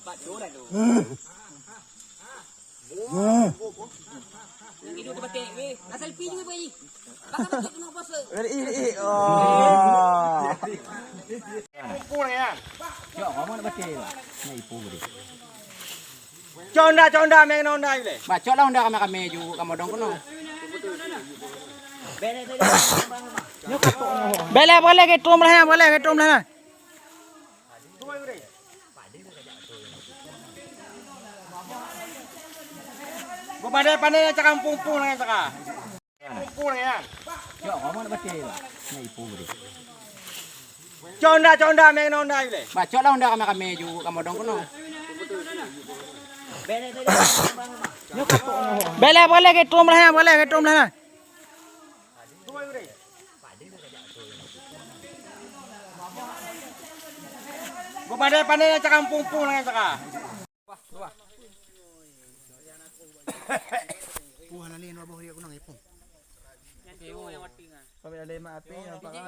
Pak Joran tu. Yang hidup tu batik weh. Nak selfie juga bayi. Bakal batik kena puasa. Oh. Ipu ni kan? Cok, kamu nak batik lah. Nak ipu beri. Conda main onda ni le. Bacok lah unda kami juga kamu dong kono. Boleh ketum lah, boleh ketum lah. Gua pandai cakap pung lah cakap. Pung ni kan? Cok, kamu nak batik lah. Nak ipu beri. Conda main onda ni le. Bacok lah unda kami juga kamu dong kono. Boleh ketum lah, boleh ketum lah. Gua pandai cakap pung lah cakap. Wah, nalin wabah dia kunang ipung. Yang mati ngah. Kami ada lima api yang pakai.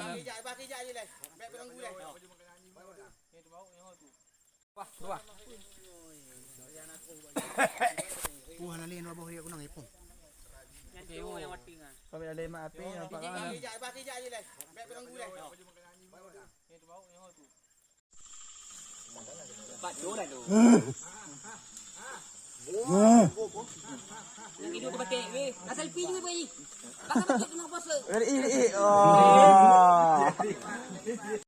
Wah, nalin wabah dia kunang ipung. Yang mati ngah. Kami ada lima api yang pakai. Pak Joran tu. Yang hidup tu batik weh. Nak selfie juga bayi. Bakal batik kena puasa. Oh.